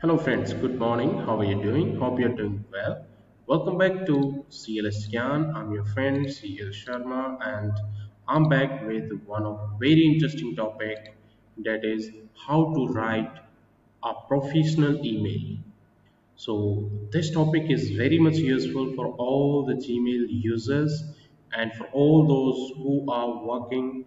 Hello friends, good morning. How are you doing? Hope you're doing well. Welcome back to CLS Gyan. I'm your friend CL Sharma and I'm back with one of very interesting topic, that is how to write a professional email. So this topic is very much useful for all the Gmail users and for all those who are working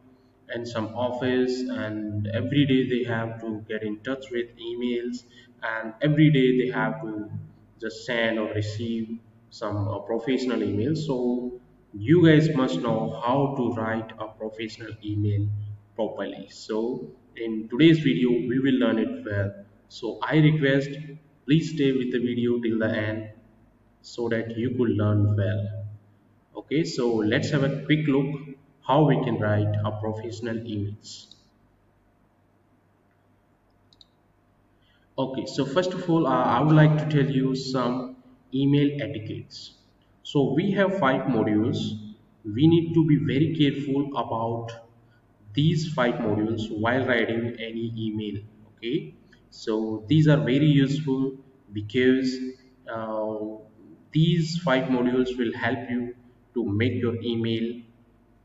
in some office and every day they have to get in touch with emails and every day they have to just send or receive some professional emails. So you guys must know how to write a professional email properly. So in today's video we will learn it well. So I request please stay with the video till the end so that you could learn well. Okay, so let's have a quick look how we can write a professional emails. Okay, so first of all, I would like to tell you some email etiquettes. So we have 5 modules. We need to be very careful about these 5 modules while writing any email. Okay, so these are very useful because uh, these 5 modules will help you to make your email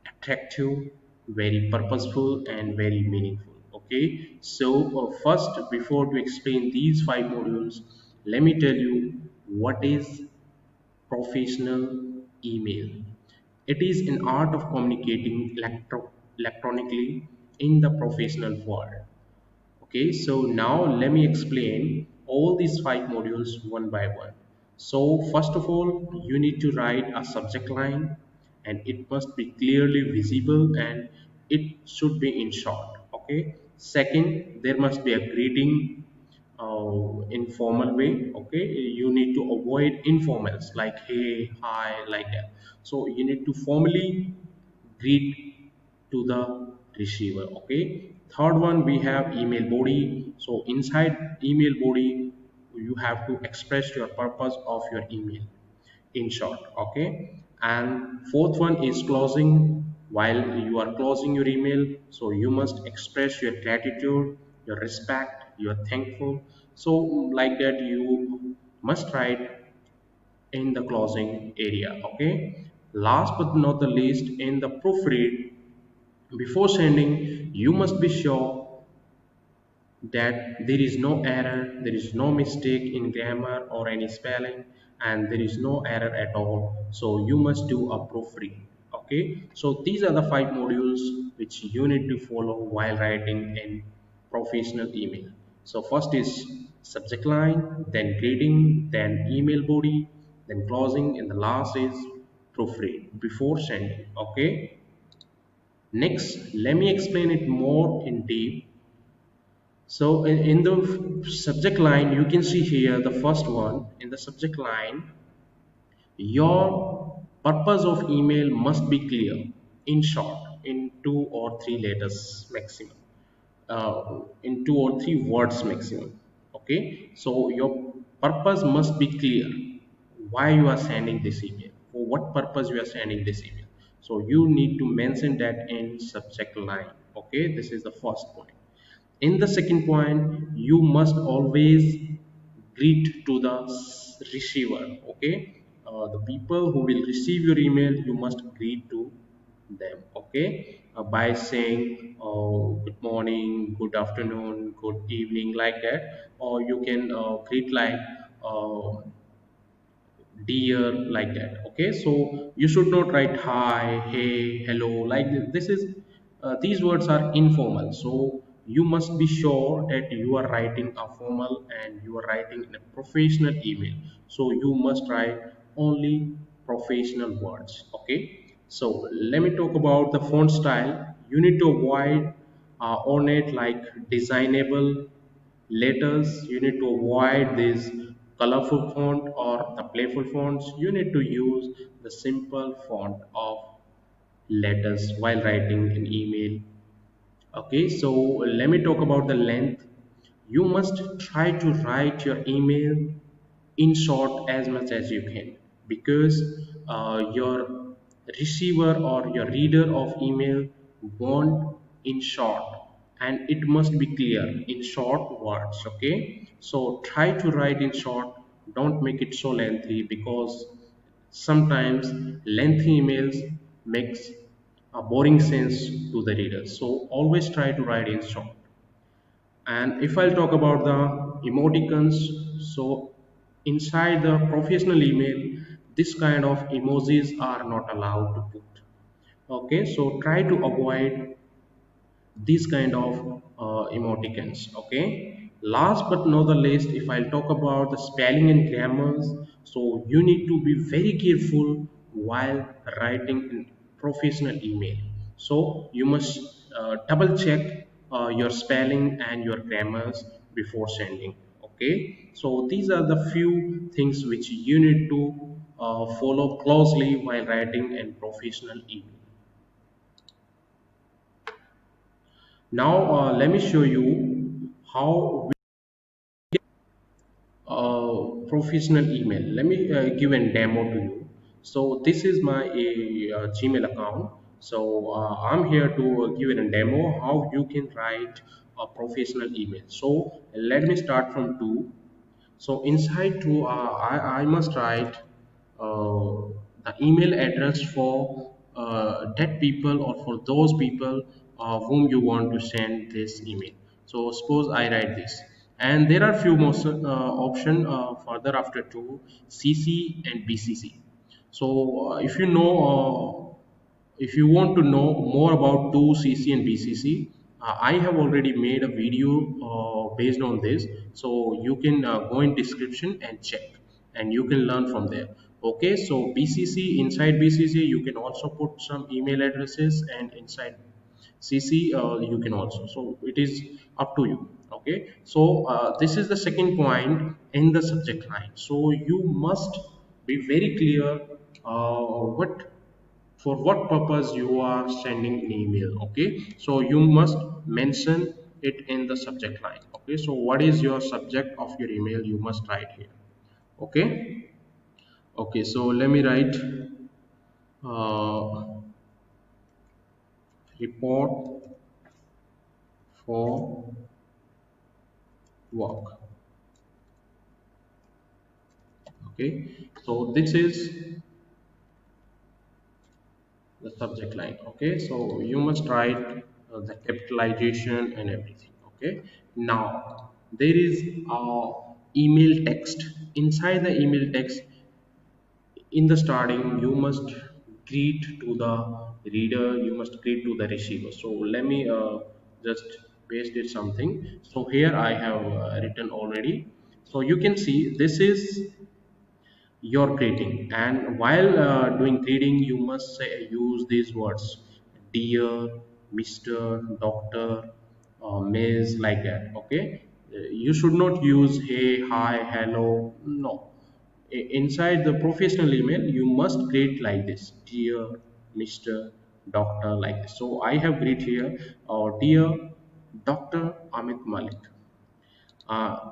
attractive, very purposeful, and very meaningful. Okay, so first, before to explain these 5 modules, let me tell you what is professional email. It is an art of communicating electronically in the professional world. Okay, so now let me explain all these 5 modules one by one. So first of all, you need to write a subject line and it must be clearly visible and it should be in short. Okay. Second, there must be a greeting informal way. Okay, you need to avoid informals like hey, hi, like that. So you need to formally greet to the receiver. Okay, third one we have email body. So inside email body you have to express your purpose of your email in short. Okay, and fourth one is closing. While you are closing your email, so you must express your gratitude, your respect, you're thankful. So like that you must write in the closing area. Okay, last but not the least, in the proofread, before sending you must be sure that there is no error, there is no mistake in grammar or any spelling, and there is no error at all. So you must do a proofread. Okay, so these are the 5 modules which you need to follow while writing in professional email. So first is subject line, then greeting, then email body, then closing, and the last is proofread before sending. Okay, next let me explain it more in deep. So in the subject line, you can see here the first one in the subject line, your purpose of email must be clear, in short, in 2 or 3 letters maximum, in 2 or 3 words maximum. Okay, so your purpose must be clear. Why you are sending this email? For what purpose you are sending this email? So you need to mention that in subject line. Okay, this is the first point. In the second point, you must always greet to the receiver. Okay, the people who will receive your email, you must greet to them. Okay, by saying good morning, good afternoon, good evening, like that, or you can greet like uh, dear, like that. Okay, so you should not write hi, hey, hello, like this is these words are informal. So you must be sure that you are writing a formal and you are writing in a professional email. So you must write only professional words. Okay, so let me talk about the font style. You need to avoid ornate like designable letters. You need to avoid this colorful font or the playful fonts. You need to use the simple font of letters while writing an email. Okay, so let me talk about the length. You must try to write your email in short as much as you can, because your receiver or your reader of email want in short and it must be clear in short words. Okay, so try to write in short, don't make it so lengthy, because sometimes lengthy emails makes a boring sense to the reader. So always try to write in short. And if I'll talk about the emoticons, so inside the professional email, this kind of emojis are not allowed to put. Okay, so try to avoid these kind of emoticons. Okay, last but not the least, if I'll talk about the spelling and grammars, so you need to be very careful while writing in professional email. So you must double check your spelling and your grammars before sending. Okay, so these are the few things which you need to follow closely while writing a professional email. Now let me show you how professional email. Let me give a demo to you. So this is my Gmail account. So I'm here to give it a demo how you can write a professional email. So let me start from two. So inside to I must write the email address for that people, or for those people whom you want to send this email. So suppose I write this, and there are few more option further after to CC and BCC. So if you want to know more about 2CC and BCC, I have already made a video based on this, so you can go in description and check, and you can learn from there. Okay, so BCC, inside BCC you can also put some email addresses, and inside CC you can also. So it is up to you. Okay, so this is the second point in the subject line. So you must be very clear what for what purpose you are sending an email. Okay, so you must mention it in the subject line. Okay, so what is your subject of your email, you must write here. Okay, okay, so let me write uh, report for work. Okay, so this is the subject line. Okay, so you must write the capitalization and everything. Okay, now there is a email text. Inside the email text, in the starting you must greet to the reader, you must greet to the receiver. So let me just paste it something. So here I have written already. So you can see this is your greeting, and while doing greeting you must use these words: dear, Mr., Doctor, Ms, like that. Okay, you should not use hey, hi, hello. No. Inside the professional email you must greet like this: dear, Mr., Doctor, like this. So I have greet here, dear Dr. Amit Malik.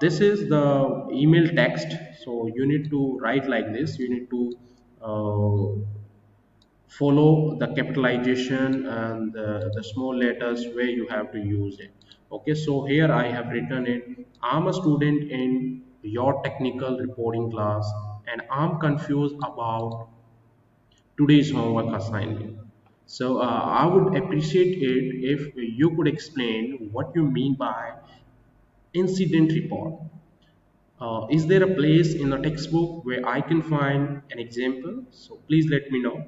This is the email text. So you need to write like this. You need to follow the capitalization and the small letters where you have to use it. Okay, so here I have written it: I'm a student in your technical reporting class, and I'm confused about today's homework assignment. So I would appreciate it if you could explain what you mean by incident report. Is there a place in the textbook where I can find an example? So please let me know.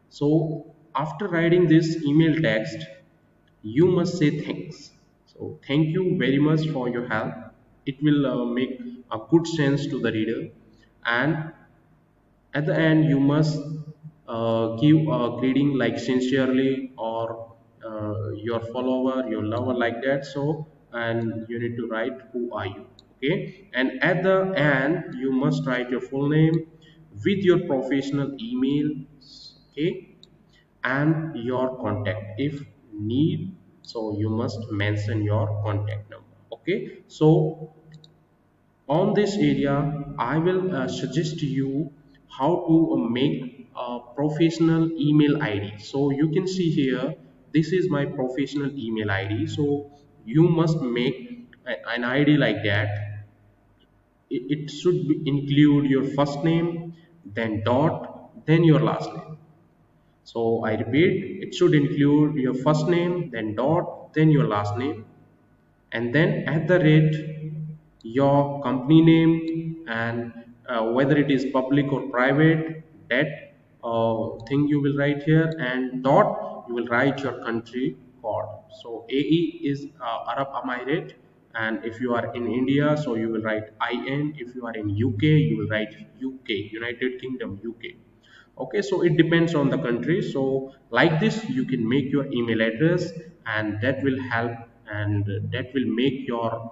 So after writing this email text, you must say thanks. So thank you very much for your help. It will make a good sense to the reader. And at the end you must give a greeting like sincerely, or your follower, your lover, like that. So and you need to write who are you. Okay, and at the end you must write your full name with your professional email. Okay, and your contact if need. So you must mention your contact number. Okay, so on this area I will suggest you how to make a professional email ID. So you can see here, this is my professional email ID. So you must make an ID like that. It should include your first name, then dot, then your last name. So I repeat, it should include your first name, then dot, then your last name, and then at the rate your company name, and whether it is public or private, that thing you will write here, and dot you will write your country code. So AE is Arab Emirate, and if you are in India, so you will write IN. If you are in UK, you will write UK, United Kingdom, UK. Okay, so it depends on the country. So like this you can make your email address, and that will help, and that will make your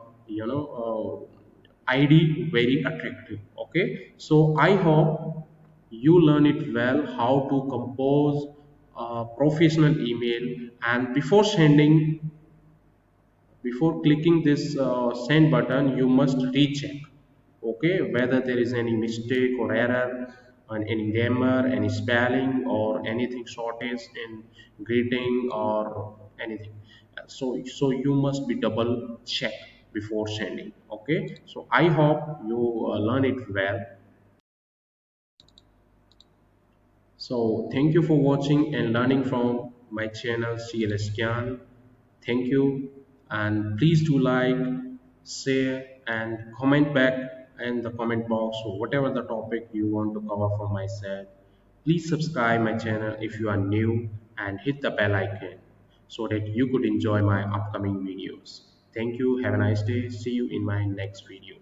ID very attractive. Okay, so I hope you learn it well how to compose a professional email. And before clicking this send button, you must recheck, okay, whether there is any mistake or error on any grammar, any spelling, or anything shortage in greeting or anything. So you must be double check before sending. Okay, so I hope you learn it well. So thank you for watching and learning from my channel CLS Gyan. Thank you, and please do like, share, and comment back in the comment box or whatever the topic you want to cover from my side. Please subscribe my channel if you are new, and hit the bell icon so that you could enjoy my upcoming videos. Thank you. Have a nice day. See you in my next video.